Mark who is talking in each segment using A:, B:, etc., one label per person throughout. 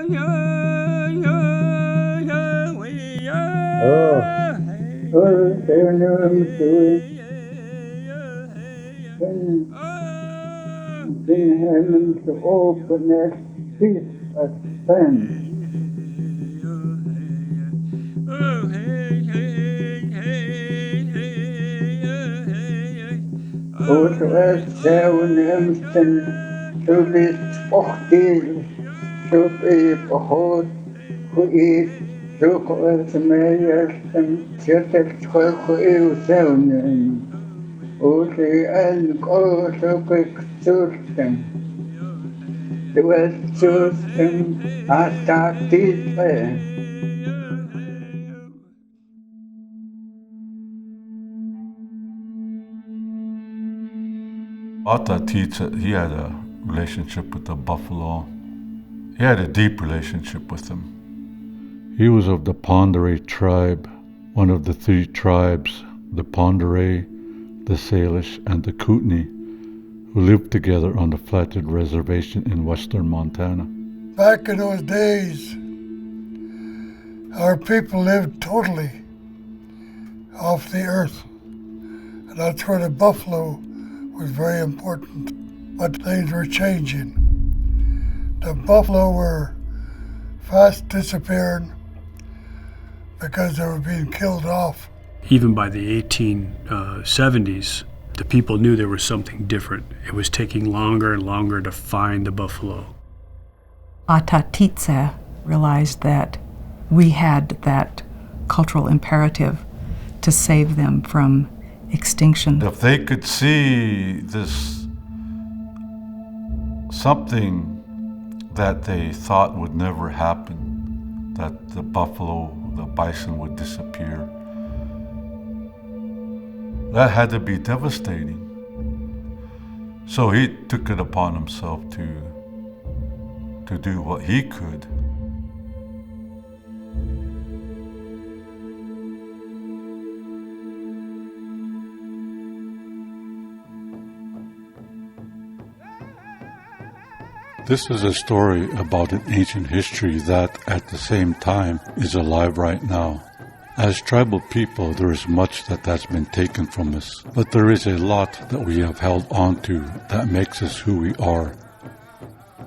A: Oh, bring heaven to open its feet at stand. O to us down empty to this forty to be behold who is to us mayors and shattered who is down. O the and go to quick system. To us system Atatice.
B: Atatice, he had a relationship with the buffalo. He had a deep relationship with them. He was of the Pondere tribe, one of the three tribes, the Pondere, the Salish, and the Kootenai, who lived together on the Flathead Reservation in western Montana.
C: Back in those days, our people lived totally off the earth. And that's where the buffalo was very important. But things were changing. The buffalo were fast disappearing because they were being killed off.
D: Even by the 1870s, the people knew there was something different. It was taking longer and longer to find the buffalo.
E: Atatice realized that we had that cultural imperative to save them from extinction.
B: If they could see this something that they thought would never happen, that the buffalo, the bison would disappear, that had to be devastating. So he took it upon himself to do what he could. This is a story about an ancient history that, at the same time, is alive right now. As tribal people, there is much that has been taken from us, but there is a lot that we have held on to that makes us who we are.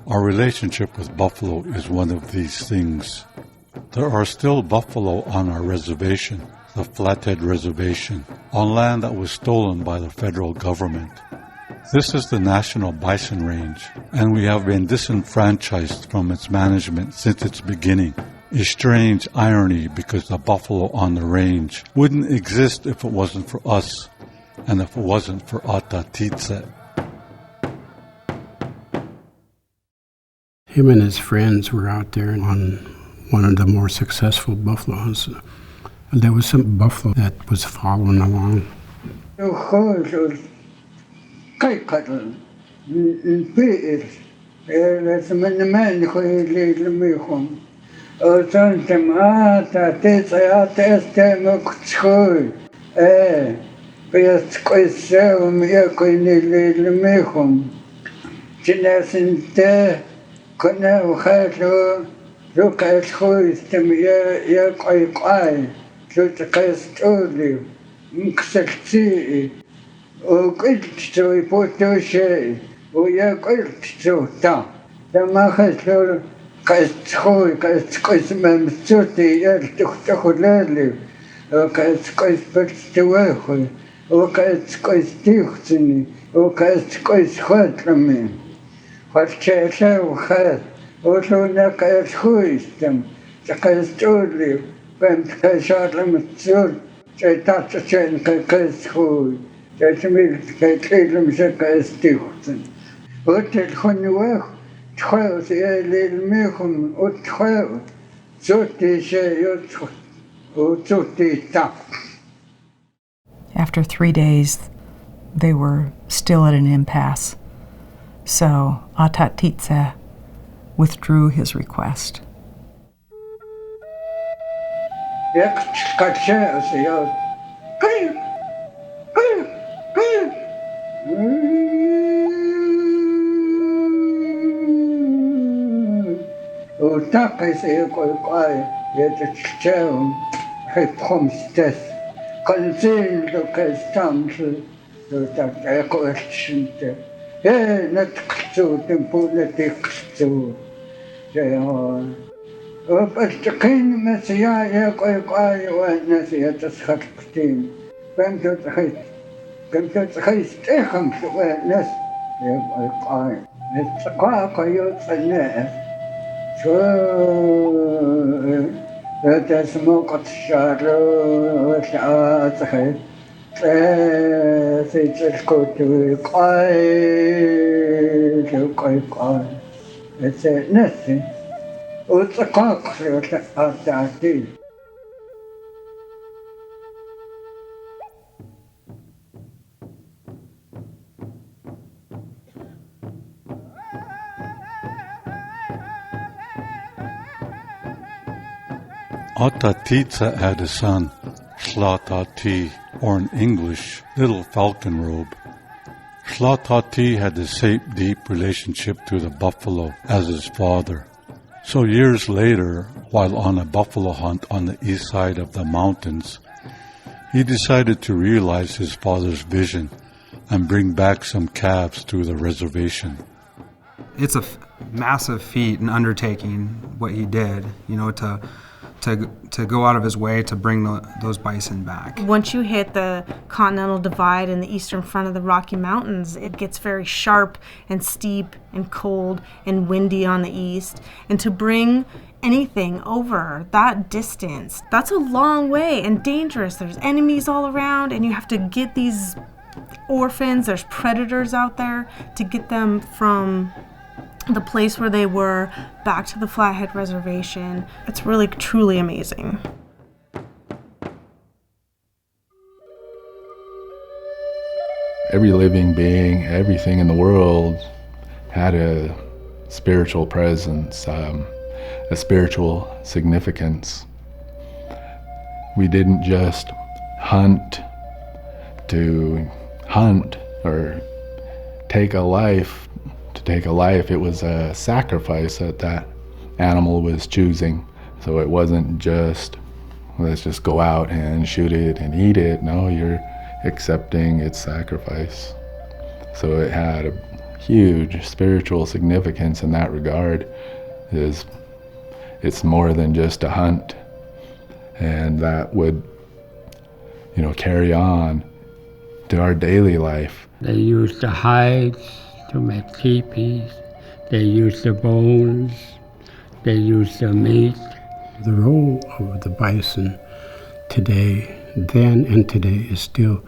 B: Our relationship with buffalo is one of these things. There are still buffalo on our reservation, the Flathead Reservation, on land that was stolen by the federal government. This is the National Bison Range, and we have been disenfranchised from its management since its beginning. A strange irony, because the buffalo on the range wouldn't exist if it wasn't for us, and if it wasn't for Atatice.
D: Him and his friends were out there on one of the more successful buffaloes. There was some buffalo that was following along.
A: كنا وخاتلو ذو كاس خويستم يا قاي ذو تقاس تولي مكسكتي وقلت سوي بوتو شيء ويا قلت سو تا ما خاتلو كاس خوي كاس كاس ممسوتي يا تخلالي وكاس كاس بتستواخي وكاس كاس تيختني وكاس كاس خاتلمي Хотя ухат, на кайфуистем, кайстули, бен кайшатлем цур, татачен кайфуй, татмил кайклем же кайстихтен. Вот el хонуах, тхаус я лил мехум, от тхау, цути же ют, цути так.
E: After 3 days, they were still at an impasse. So Atatice withdrew his request.
A: وتقس يقول يتشتم حيثهم ستس قلزين لو كاستامس لو تقول شنت نتقصو تنبو نتقصو جايهون وبستقين مسيا يقول والناس يتسخطين فهمتوا تخيط كنت تخيط تخم سوى الناس يقول الثقافة يوصلنا شو تسمو قد الشارو تخيط سيتسكوت ويقاي نسي وثقافة أتاتيس
B: Atatice had a son, Slatati, or in English, Little Falcon Robe. Slatati had the same deep relationship to the buffalo as his father. So years later, while on a buffalo hunt on the east side of the mountains, he decided to realize his father's vision and bring back some calves to the reservation.
F: It's a massive feat and undertaking what he did, to go out of his way to bring those bison back.
G: Once you hit the Continental Divide in the eastern front of the Rocky Mountains, it gets very sharp and steep and cold and windy on the east. And to bring anything over that distance, that's a long way and dangerous. There's enemies all around, and you have to get these orphans, there's predators out there, to get them from the place where they were back to the Flathead Reservation. It's really, truly amazing.
H: Every living being, everything in the world had a spiritual presence, a spiritual significance. We didn't just hunt to hunt or take a life to take a life. It was a sacrifice that animal was choosing. So it wasn't just, let's just go out and shoot it and eat it. No, you're accepting its sacrifice. So it had a huge spiritual significance in that regard. It's more than just a hunt. And that would, carry on to our daily life.
I: They used the hides to make teepees. They used the bones. They used the meat.
D: The role of the bison today, then and today, is still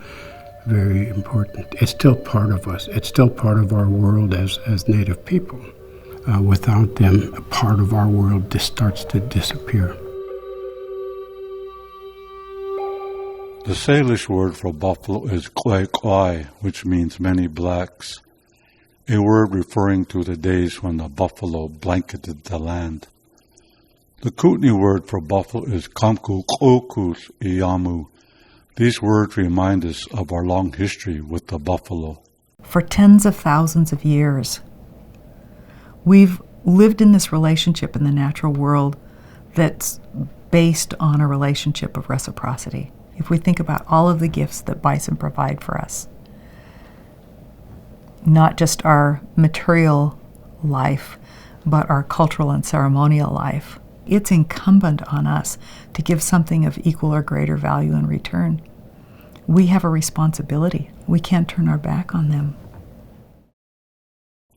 D: very important. It's still part of us. It's still part of our world as Native people. Without them, a part of our world just starts to disappear.
B: The Salish word for buffalo is kwai kwai, which means many blacks, a word referring to the days when the buffalo blanketed the land. The Kootenai word for buffalo is kamku kokus iyamu. These words remind us of our long history with the buffalo.
E: For tens of thousands of years, we've lived in this relationship in the natural world that's based on a relationship of reciprocity. If we think about all of the gifts that bison provide for us, not just our material life, but our cultural and ceremonial life, it's incumbent on us to give something of equal or greater value in return. We have a responsibility. We can't turn our back on them.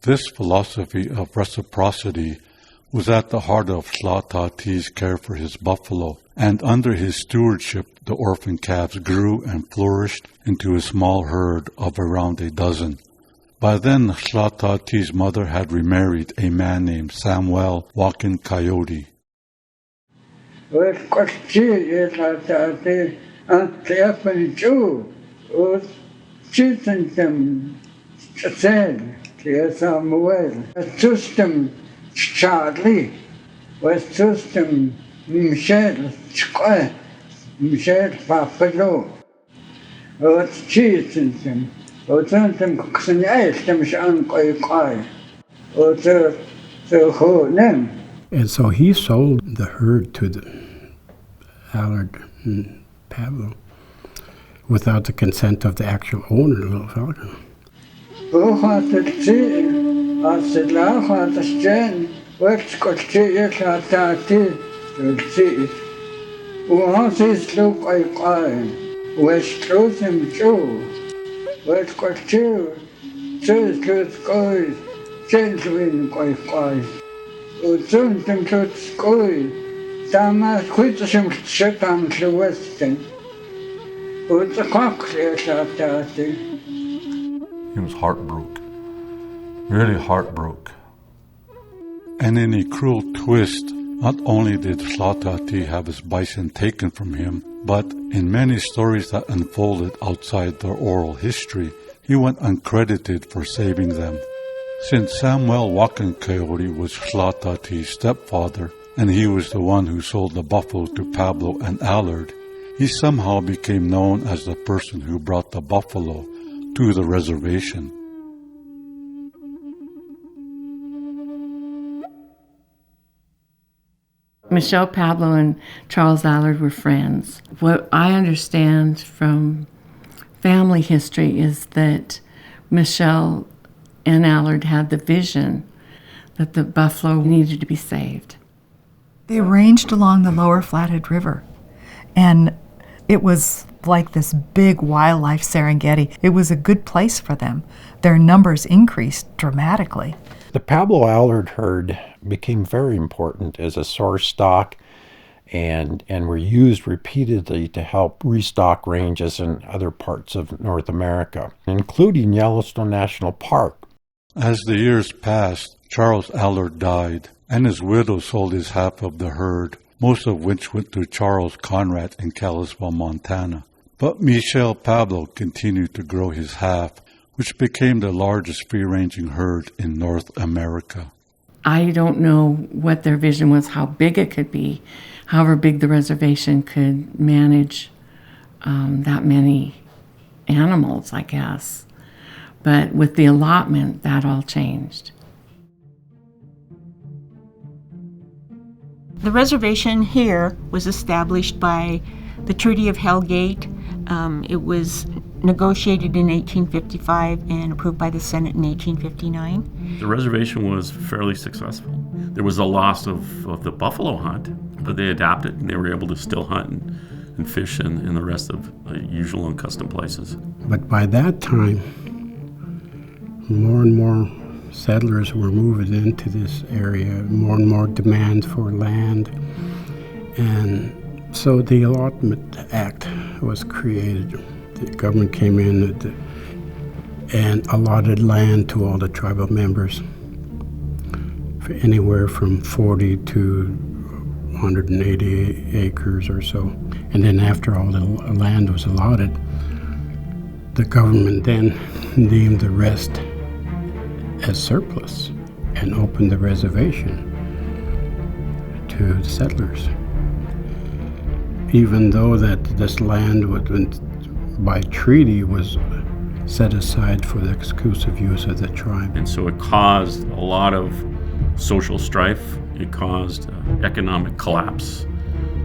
B: This philosophy of reciprocity was at the heart of Slatati's care for his buffalo, and under his stewardship, the orphan calves grew and flourished into a small herd of around a dozen. By then, Slatati's mother had remarried a man named Samuel Walking Coyote.
A: Charlie was system Michelle Papalo. Was cheating. Was something cooking ice, them shank quite. Or the whole name.
D: And so he sold the herd to the Allard and Pablo without the consent of the actual owner, the little fella.
B: He was heartbroken, really heartbroken. And in a cruel twist, not only did Atatice have his bison taken from him, but in many stories that unfolded outside their oral history, he went uncredited for saving them. Since Samuel Walking Coyote was Atatice's stepfather, and he was the one who sold the buffalo to Pablo and Allard, he somehow became known as the person who brought the buffalo to the reservation.
J: Michelle Pablo and Charles Allard were friends. What I understand from family history is that Michelle and Allard had the vision that the buffalo needed to be saved.
E: They ranged along the lower Flathead River, and it was like this big wildlife Serengeti. It was a good place for them. Their numbers increased dramatically.
K: The Pablo Allard herd became very important as a source stock and were used repeatedly to help restock ranges in other parts of North America, including Yellowstone National Park.
B: As the years passed, Charles Allard died, and his widow sold his half of the herd, most of which went to Charles Conrad in Kalispell, Montana. But Michel Pablo continued to grow his half, which became the largest free-ranging herd in North America.
J: I don't know what their vision was, how big it could be, however big the reservation could manage that many animals, I guess. But with the allotment, that all changed.
L: The reservation here was established by the Treaty of Hellgate. It was negotiated in 1855 and approved by the Senate in 1859.
M: The reservation was fairly successful. There was a loss of the buffalo hunt, but they adapted and they were able to still hunt and fish in the rest of usual and custom places.
D: But by that time, more and more settlers were moving into this area, more and more demand for land. And so the Allotment Act was created. The government came in and allotted land to all the tribal members, for anywhere from 40 to 180 acres or so. And then after all the land was allotted, the government then deemed the rest as surplus and opened the reservation to the settlers. Even though that this land by treaty was set aside for the exclusive use of the tribe.
M: And so it caused a lot of social strife. It caused economic collapse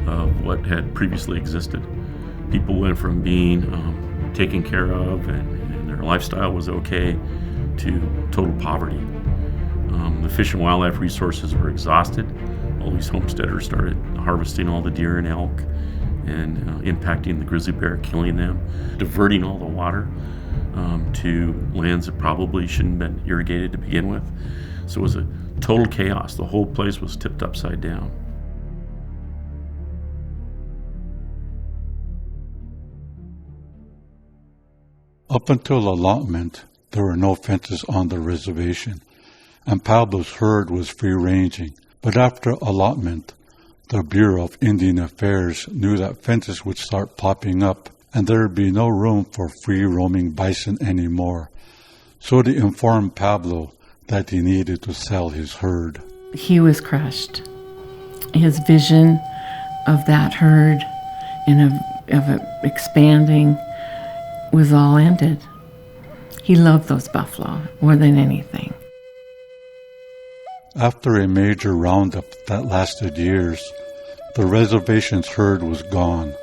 M: of what had previously existed. People went from being taken care of and their lifestyle was okay to total poverty. The fish and wildlife resources were exhausted. All these homesteaders started harvesting all the deer and elk and impacting the grizzly bear, killing them, diverting all the water to lands that probably shouldn't have been irrigated to begin with. So it was a total chaos. The whole place was tipped upside down.
B: Up until allotment, there were no fences on the reservation, and Pablo's herd was free-ranging. But after allotment, the Bureau of Indian Affairs knew that fences would start popping up, and there would be no room for free-roaming bison anymore. So they informed Pablo that he needed to sell his herd.
J: He was crushed. His vision of that herd and of it expanding was all ended. He loved those buffalo more than anything.
B: After a major roundup that lasted years, the reservation's herd was gone.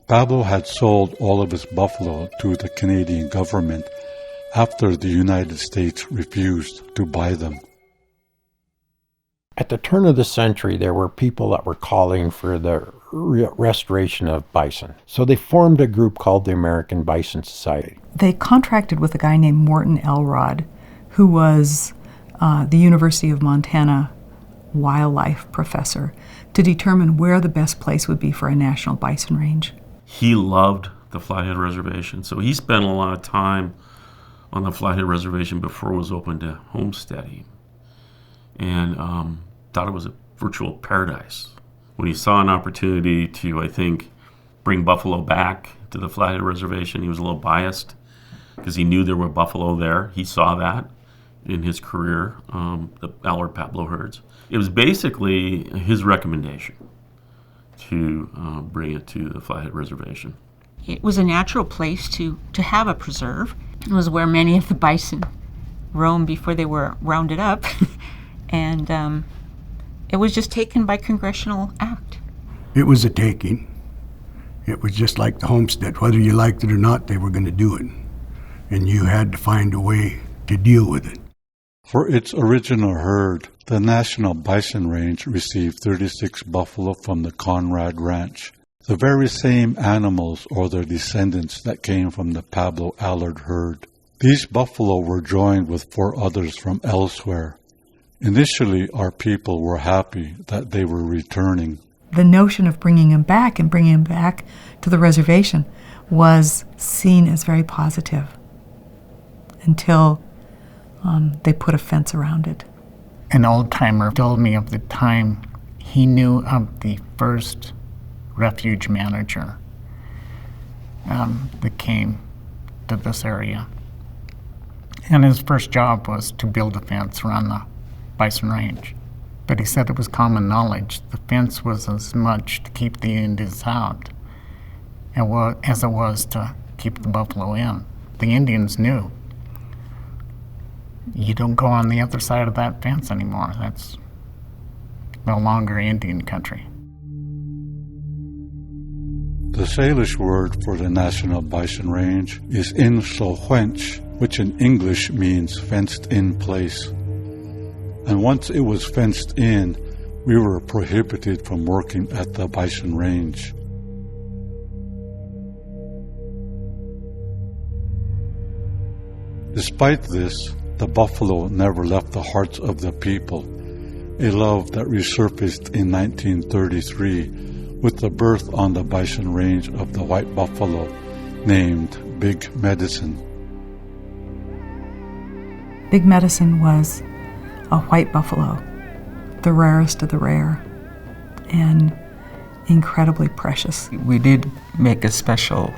B: Pablo had sold all of his buffalo to the Canadian government after the United States refused to buy them.
K: At the turn of the century, there were people that were calling for the restoration of bison. So they formed a group called the American Bison Society.
E: They contracted with a guy named Morton Elrod, who was the University of Montana wildlife professor, to determine where the best place would be for a national bison range.
M: He loved the Flathead Reservation, so he spent a lot of time on the Flathead Reservation before it was open to homesteading, and thought it was a virtual paradise. When he saw an opportunity to, I think, bring buffalo back to the Flathead Reservation, he was a little biased because he knew there were buffalo there. He saw that in his career, the Allard Pablo herds. It was basically his recommendation to bring it to the Flathead Reservation.
L: It was a natural place to have a preserve. It was where many of the bison roamed before they were rounded up. And it was just taken by congressional act.
N: It was a taking. It was just like the homestead. Whether you liked it or not, they were going to do it. And you had to find a way to deal with it.
B: For its original herd, the National Bison Range received 36 buffalo from the Conrad Ranch, the very same animals or their descendants that came from the Pablo Allard herd. These buffalo were joined with 4 others from elsewhere. Initially, our people were happy that they were returning.
E: The notion of bringing him back and bringing him back to the reservation was seen as very positive until they put a fence around it.
O: An old-timer told me of the time he knew of the first refuge manager that came to this area. And his first job was to build a fence around the bison range. But he said it was common knowledge the fence was as much to keep the Indians out as it was to keep the buffalo in. The Indians knew. You don't go on the other side of that fence anymore. That's no longer Indian country.
B: The Salish word for the National Bison Range is insohuench, which in English means fenced in place. And once it was fenced in, we were prohibited from working at the bison range. Despite this, the buffalo never left the hearts of the people, a love that resurfaced in 1933 with the birth on the bison range of the white buffalo named Big Medicine.
E: Big Medicine was a white buffalo, the rarest of the rare, and incredibly precious.
O: We did make a special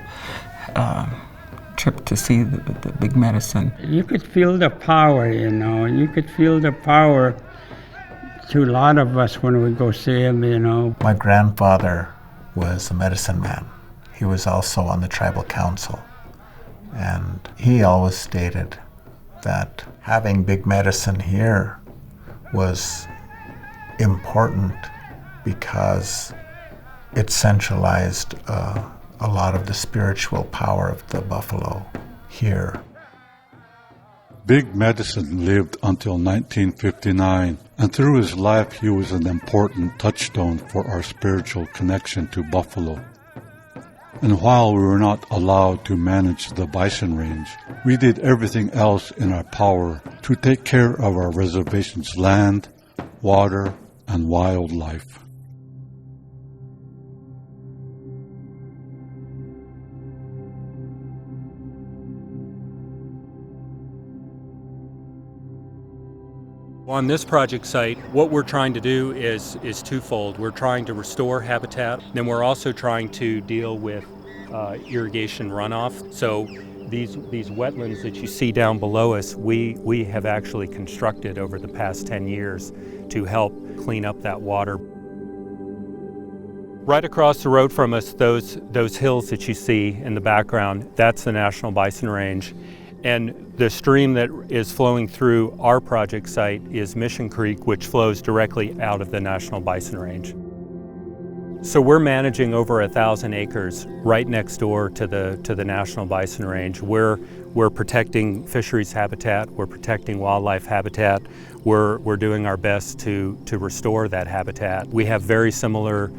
O: trip to see the Big Medicine.
I: You could feel the power, You could feel the power to a lot of us when we go see him,
P: My grandfather was a medicine man. He was also on the tribal council. And he always stated that having Big Medicine here was important because it centralized a lot of the spiritual power of the buffalo here.
B: Big Medicine lived until 1959, and through his life he was an important touchstone for our spiritual connection to buffalo. And while we were not allowed to manage the bison range, we did everything else in our power to take care of our reservation's land, water, and wildlife.
Q: On this project site, what we're trying to do is twofold. We're trying to restore habitat, then we're also trying to deal with irrigation runoff. So these wetlands that you see down below us, we have actually constructed over the past 10 years to help clean up that water. Right across the road from us, those hills that you see in the background, that's the National Bison Range. And the stream that is flowing through our project site is Mission Creek, which flows directly out of the National Bison Range. So we're managing over 1,000 acres right next door to the National Bison Range. We're protecting fisheries habitat, we're protecting wildlife habitat, we're doing our best to restore that habitat. We have very similar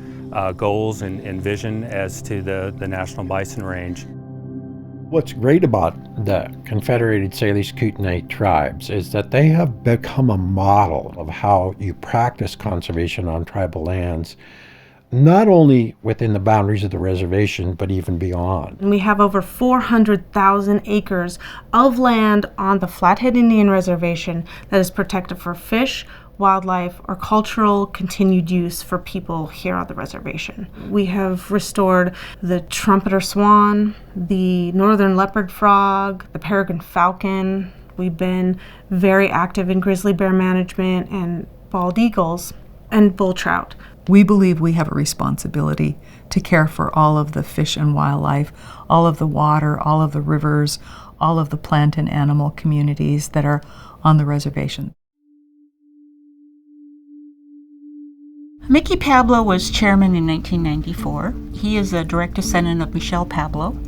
Q: goals and vision as to the National Bison Range.
K: What's great about the Confederated Salish Kootenai tribes is that they have become a model of how you practice conservation on tribal lands, not only within the boundaries of the reservation, but even beyond.
G: We have over 400,000 acres of land on the Flathead Indian Reservation that is protected for fish, wildlife, or cultural continued use for people here on the reservation. We have restored the trumpeter swan, the northern leopard frog, the peregrine falcon. We've been very active in grizzly bear management and bald eagles and bull trout.
E: We believe we have a responsibility to care for all of the fish and wildlife, all of the water, all of the rivers, all of the plant and animal communities that are on the reservation.
L: Mickey Pablo was chairman in 1994. He is a direct descendant of Michelle Pablo,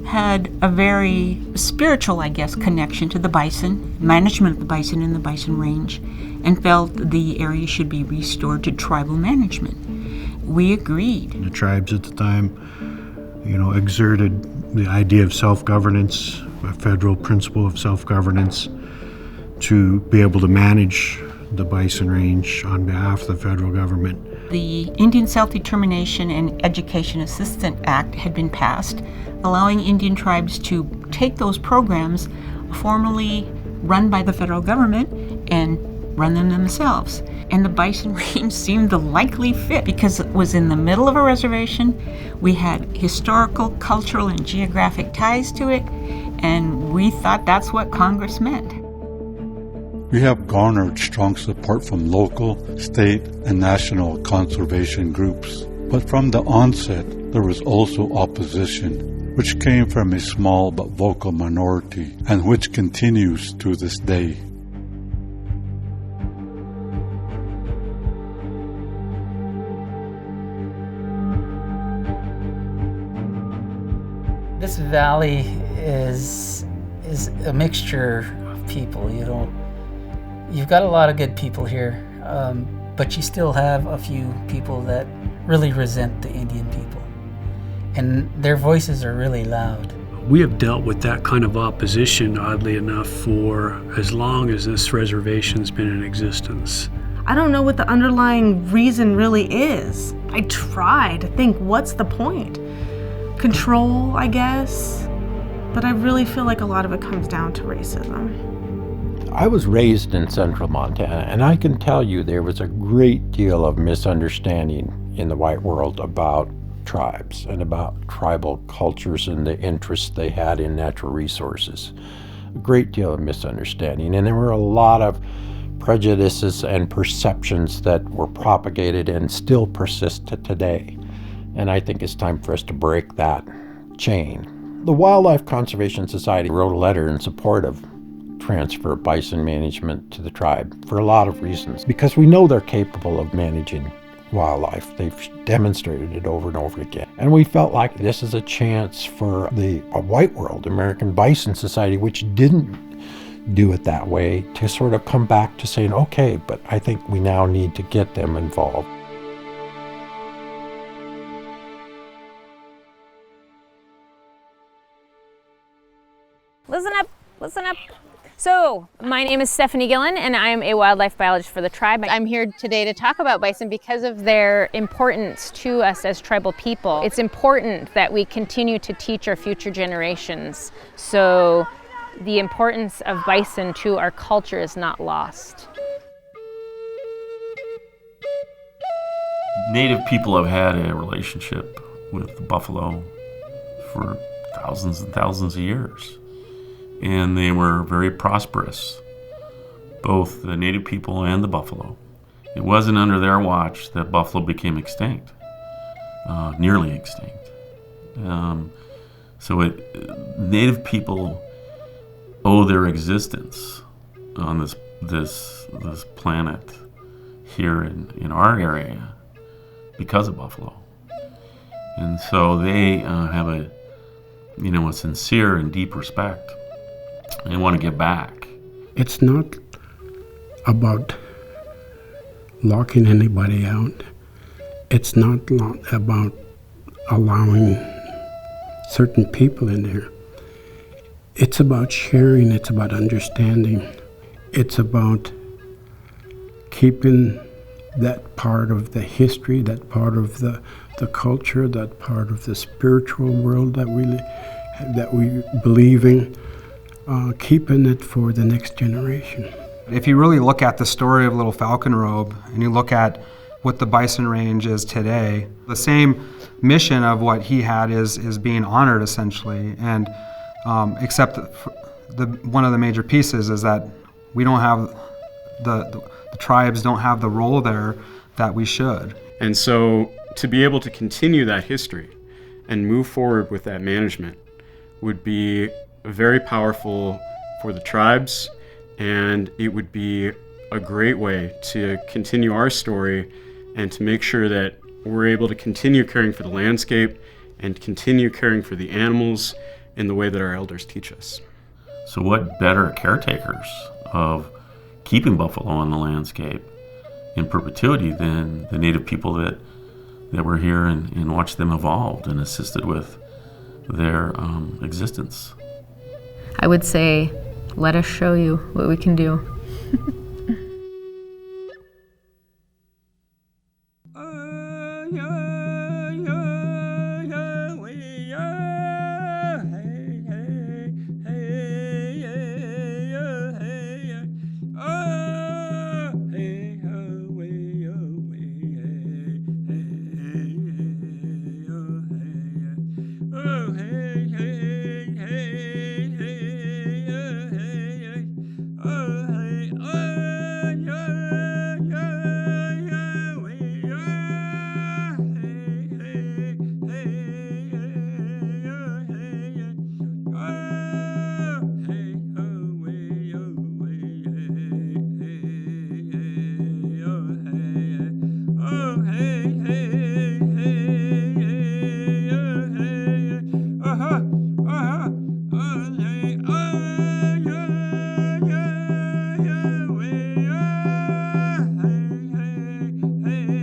L: had a very spiritual, connection to the bison, management of the bison in the Bison Range, and felt the area should be restored to tribal management. We agreed.
R: The tribes at the time, exerted the idea of self-governance, a federal principle of self-governance, to be able to manage the Bison Range on behalf of the federal government.
L: The Indian Self-Determination and Education Assistance Act had been passed, allowing Indian tribes to take those programs formerly run by the federal government and run them themselves. And the Bison Range seemed the likely fit because it was in the middle of a reservation. We had historical, cultural, and geographic ties to it, and we thought that's what Congress meant.
B: We have garnered strong support from local, state, and national conservation groups. But from the onset, there was also opposition, which came from a small but vocal minority, and which continues to this day.
S: This valley is a mixture of people. You've got a lot of good people here, but you still have a few people that really resent the Indian people, and their voices are really loud.
T: We have dealt with that kind of opposition, oddly enough, for as long as this reservation's been in existence.
G: I don't know what the underlying reason really is. I try to think, what's the point? Control, I guess, but I really feel like a lot of it comes down to racism.
K: I was raised in central Montana, and I can tell you there was a great deal of misunderstanding in the white world about tribes and about tribal cultures and the interests they had in natural resources. A great deal of misunderstanding, and there were a lot of prejudices and perceptions that were propagated and still persist to today. And I think it's time for us to break that chain. The Wildlife Conservation Society wrote a letter in support of transfer of bison management to the tribe for a lot of reasons, because we know they're capable of managing wildlife. They've demonstrated it over and over again. And we felt like this is a chance for the white world, American Bison Society, which didn't do it that way, to sort of come back to saying, okay, but I think we now need to get them involved.
U: Listen up, listen up. So, my name is Stephanie Gillen, and I am a wildlife biologist for the tribe. I'm here today to talk about bison because of their importance to us as tribal people. It's important that we continue to teach our future generations so the importance of bison to our culture is not lost.
M: Native people have had a relationship with the buffalo for thousands and thousands of years. And they were very prosperous, both the native people and the buffalo. It wasn't under their watch that buffalo became extinct, nearly extinct. Native people owe their existence on this planet here in our area because of buffalo. And so they have a sincere and deep respect. They want to give back.
D: It's not about locking anybody out. It's not about allowing certain people in there. It's about sharing, it's about understanding. It's about keeping that part of the history, that part of the culture, that part of the spiritual world that we believe in, keeping it for the next generation.
F: If you really look at the story of Little Falcon Robe and you look at what the Bison Range is today, the same mission of what he had is being honored essentially, and except one of the major pieces is that we don't have the tribes don't have the role there that we should.
C: And so to be able to continue that history and move forward with that management would be very powerful for the tribes, and it would be a great way to continue our story and to make sure that we're able to continue caring for the landscape and continue caring for the animals in the way that our elders teach us.
M: So what better caretakers of keeping buffalo on the landscape in perpetuity than the native people that were here and watched them evolve and assisted with their existence.
U: I would say, let us show you what we can do.
V: Hey